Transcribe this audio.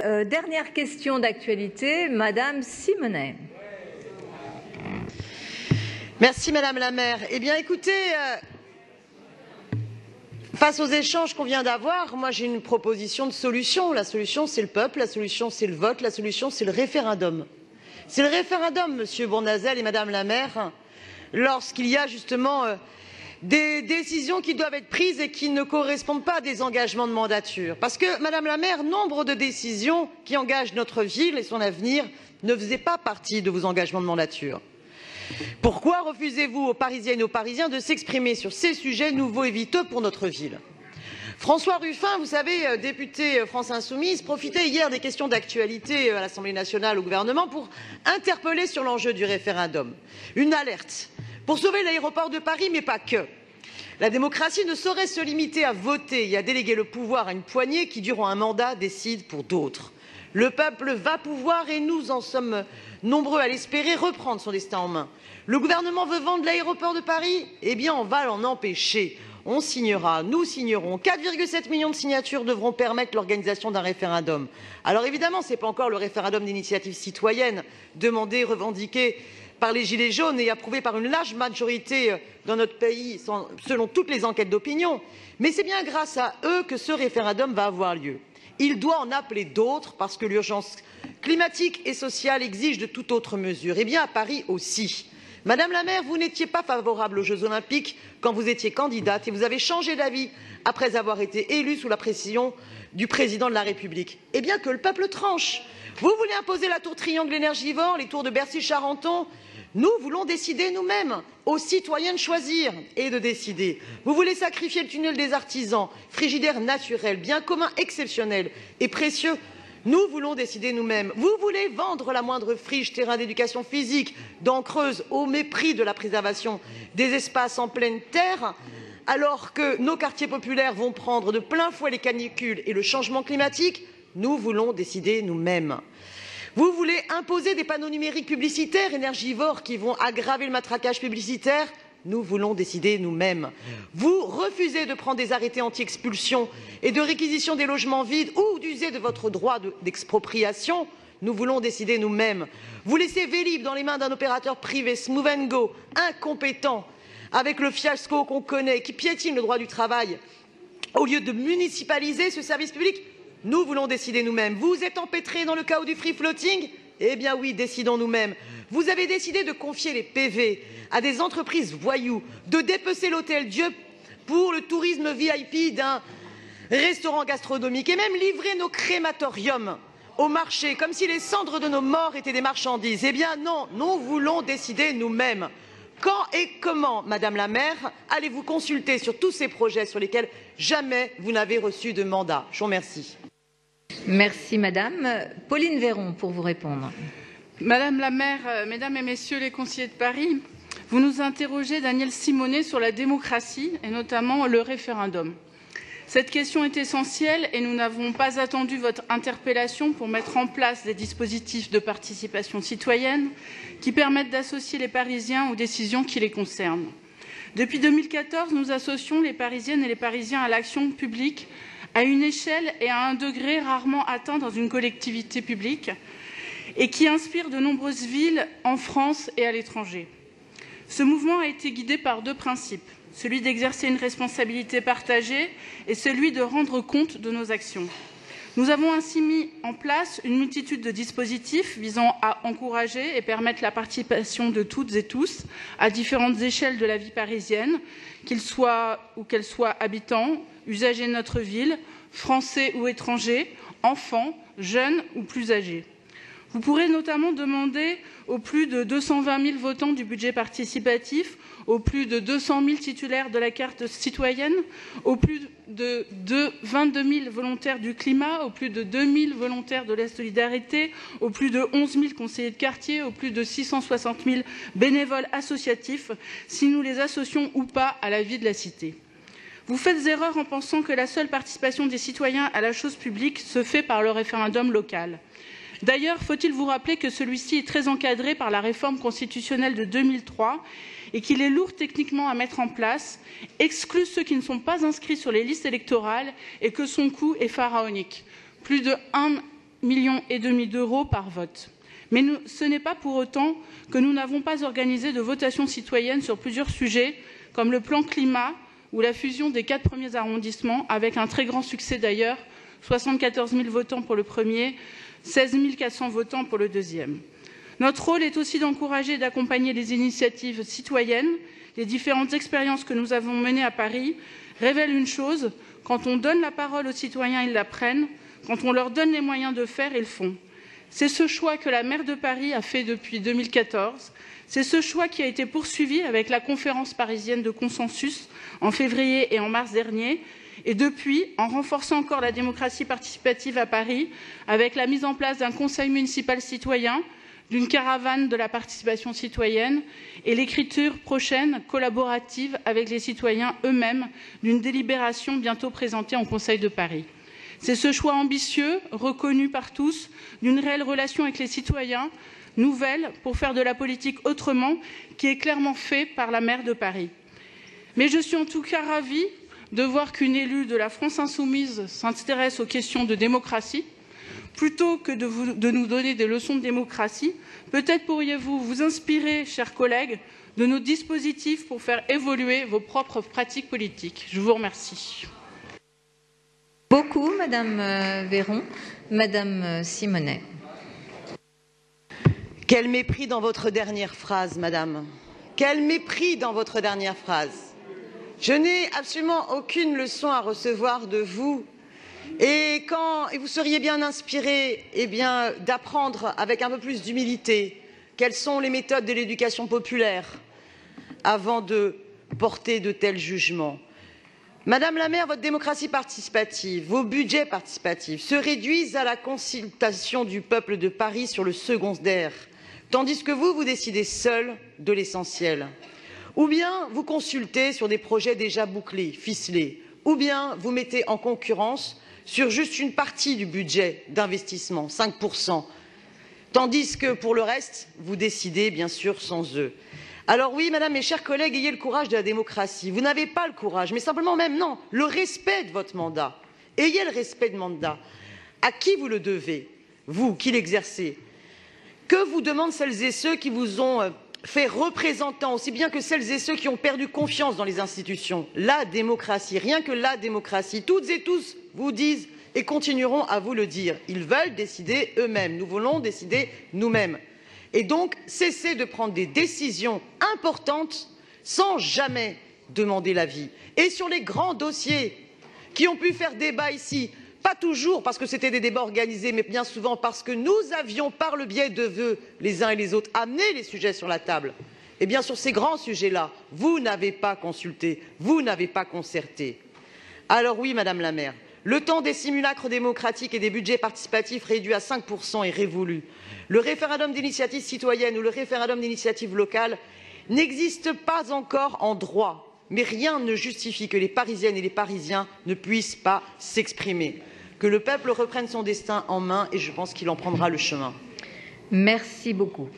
Dernière question d'actualité, Madame Simonet. Merci Madame la maire. Eh bien écoutez, face aux échanges qu'on vient d'avoir, moi j'ai une proposition de solution. La solution c'est le peuple, la solution c'est le vote, la solution c'est le référendum. C'est le référendum, Monsieur Bournazel et Madame la maire, lorsqu'il y a justement des décisions qui doivent être prises et qui ne correspondent pas à des engagements de mandature. Parce que, Madame la maire, nombre de décisions qui engagent notre ville et son avenir ne faisaient pas partie de vos engagements de mandature. Pourquoi refusez-vous aux Parisiennes et aux Parisiens de s'exprimer sur ces sujets nouveaux et viteux pour notre ville? François Ruffin, vous savez, député France Insoumise, profitait hier des questions d'actualité à l'Assemblée nationale au gouvernement pour interpeller sur l'enjeu du référendum. Une alerte pour sauver l'aéroport de Paris, mais pas que. La démocratie ne saurait se limiter à voter et à déléguer le pouvoir à une poignée qui, durant un mandat, décide pour d'autres. Le peuple va pouvoir, et nous en sommes nombreux à l'espérer, reprendre son destin en main. Le gouvernement veut vendre l'aéroport de Paris? Eh bien, on va l'en empêcher. On signera, nous signerons. 4,7 millions de signatures devront permettre l'organisation d'un référendum. Alors évidemment, ce n'est pas encore le référendum d'initiative citoyenne demandé, revendiqué par les Gilets jaunes et approuvé par une large majorité dans notre pays, selon toutes les enquêtes d'opinion. Mais c'est bien grâce à eux que ce référendum va avoir lieu. Il doit en appeler d'autres parce que l'urgence climatique et sociale exige de toute autre mesure. Eh bien, à Paris aussi. Madame la maire, vous n'étiez pas favorable aux Jeux Olympiques quand vous étiez candidate et vous avez changé d'avis après avoir été élue sous la pression du président de la République. Eh bien, que le peuple tranche. Vous voulez imposer la tour triangle énergivore, les tours de Bercy-Charenton? Nous voulons décider nous-mêmes, aux citoyens de choisir et de décider. Vous voulez sacrifier le tunnel des artisans, frigidaire naturel, bien commun exceptionnel et précieux? Nous voulons décider nous-mêmes. Vous voulez vendre la moindre friche, terrain d'éducation physique, dents creuses, au mépris de la préservation des espaces en pleine terre, alors que nos quartiers populaires vont prendre de plein fouet les canicules et le changement climatique? Nous voulons décider nous-mêmes. Vous voulez imposer des panneaux numériques publicitaires énergivores qui vont aggraver le matraquage publicitaire? Nous voulons décider nous-mêmes. Vous refusez de prendre des arrêtés anti-expulsion et de réquisition des logements vides ou d'user de votre droit d'expropriation? Nous voulons décider nous-mêmes. Vous laissez Vélib dans les mains d'un opérateur privé, Smooth & Go, incompétent, avec le fiasco qu'on connaît, qui piétine le droit du travail, au lieu de municipaliser ce service public? Nous voulons décider nous-mêmes. Vous êtes empêtrés dans le chaos du free floating? Eh bien oui, décidons nous-mêmes. Vous avez décidé de confier les PV à des entreprises voyous, de dépecer l'hôtel Dieu pour le tourisme VIP d'un restaurant gastronomique et même livrer nos crématoriums au marché, comme si les cendres de nos morts étaient des marchandises. Eh bien non, nous voulons décider nous-mêmes. Quand et comment, Madame la maire, allez-vous consulter sur tous ces projets sur lesquels jamais vous n'avez reçu de mandat? Je vous remercie. Merci Madame. Pauline Véron pour vous répondre. Madame la maire, Mesdames et Messieurs les conseillers de Paris, vous nous interrogez, Daniel Simonet, sur la démocratie et notamment le référendum. Cette question est essentielle et nous n'avons pas attendu votre interpellation pour mettre en place des dispositifs de participation citoyenne qui permettent d'associer les Parisiens aux décisions qui les concernent. Depuis 2014, nous associons les Parisiennes et les Parisiens à l'action publique à une échelle et à un degré rarement atteints dans une collectivité publique et qui inspire de nombreuses villes en France et à l'étranger. Ce mouvement a été guidé par deux principes, celui d'exercer une responsabilité partagée et celui de rendre compte de nos actions. Nous avons ainsi mis en place une multitude de dispositifs visant à encourager et permettre la participation de toutes et tous à différentes échelles de la vie parisienne, qu'ils soient ou qu'elles soient habitants, usagers de notre ville, français ou étrangers, enfants, jeunes ou plus âgés. Vous pourrez notamment demander aux plus de 220 000 votants du budget participatif, aux plus de 200 000 titulaires de la carte citoyenne, aux plus de 22 000 volontaires du climat, aux plus de 2 000 volontaires de la solidarité, aux plus de 11 000 conseillers de quartier, aux plus de 660 000 bénévoles associatifs, si nous les associons ou pas à la vie de la cité. Vous faites erreur en pensant que la seule participation des citoyens à la chose publique se fait par le référendum local. D'ailleurs, faut-il vous rappeler que celui-ci est très encadré par la réforme constitutionnelle de 2003 et qu'il est lourd techniquement à mettre en place, exclut ceux qui ne sont pas inscrits sur les listes électorales et que son coût est pharaonique. Plus de millions d'euros par vote. Mais ce n'est pas pour autant que nous n'avons pas organisé de votations citoyennes sur plusieurs sujets, comme le plan climat ou la fusion des 4 premiers arrondissements, avec un très grand succès d'ailleurs, 74 000 votants pour le premier, 16 400 votants pour le deuxième. Notre rôle est aussi d'encourager et d'accompagner les initiatives citoyennes. Les différentes expériences que nous avons menées à Paris révèlent une chose: quand on donne la parole aux citoyens, ils la prennent. Quand on leur donne les moyens de faire, ils le font. C'est ce choix que la maire de Paris a fait depuis 2014. C'est ce choix qui a été poursuivi avec la conférence parisienne de consensus en février et en mars dernier. Et depuis, en renforçant encore la démocratie participative à Paris, avec la mise en place d'un conseil municipal citoyen, d'une caravane de la participation citoyenne et l'écriture prochaine, collaborative avec les citoyens eux-mêmes, d'une délibération bientôt présentée en Conseil de Paris. C'est ce choix ambitieux, reconnu par tous, d'une réelle relation avec les citoyens, nouvelle pour faire de la politique autrement, qui est clairement fait par la maire de Paris. Mais je suis en tout cas ravie de voir qu'une élue de la France insoumise s'intéresse aux questions de démocratie. Plutôt que de nous donner des leçons de démocratie, peut-être pourriez-vous vous inspirer, chers collègues, de nos dispositifs pour faire évoluer vos propres pratiques politiques. Je vous remercie. Beaucoup, Madame Véron. Madame Simonet. Quel mépris dans votre dernière phrase, madame. Quel mépris dans votre dernière phrase. Je n'ai absolument aucune leçon à recevoir de vous. Et vous seriez bien inspiré d'apprendre avec un peu plus d'humilité quelles sont les méthodes de l'éducation populaire avant de porter de tels jugements. Madame la maire, votre démocratie participative, vos budgets participatifs se réduisent à la consultation du peuple de Paris sur le secondaire, tandis que vous décidez seul de l'essentiel. Ou bien vous consultez sur des projets déjà bouclés, ficelés, ou bien vous mettez en concurrence sur juste une partie du budget d'investissement, 5%, tandis que pour le reste, vous décidez bien sûr sans eux. Alors oui, madame, mes chers collègues, ayez le courage de la démocratie. Vous n'avez pas le courage, mais simplement même non, le respect de votre mandat. Ayez le respect de mandat. À qui vous le devez, vous qui l'exercez? Que vous demandent celles et ceux qui vous ont fait représentants, aussi bien que celles et ceux qui ont perdu confiance dans les institutions? La démocratie, rien que la démocratie. Toutes et tous vous disent et continueront à vous le dire. Ils veulent décider eux-mêmes. Nous voulons décider nous-mêmes. Et donc, cessez de prendre des décisions importantes sans jamais demander l'avis. Et sur les grands dossiers qui ont pu faire débat ici, pas toujours parce que c'était des débats organisés, mais bien souvent parce que nous avions, par le biais de vœux, les uns et les autres, amené les sujets sur la table. Eh bien, sur ces grands sujets-là, vous n'avez pas consulté, vous n'avez pas concerté. Alors oui, madame la maire, le temps des simulacres démocratiques et des budgets participatifs réduits à 5% est révolu. Le référendum d'initiative citoyenne ou le référendum d'initiative locale n'existe pas encore en droit, mais rien ne justifie que les Parisiennes et les Parisiens ne puissent pas s'exprimer. Que le peuple reprenne son destin en main et je pense qu'il en prendra le chemin. Merci beaucoup.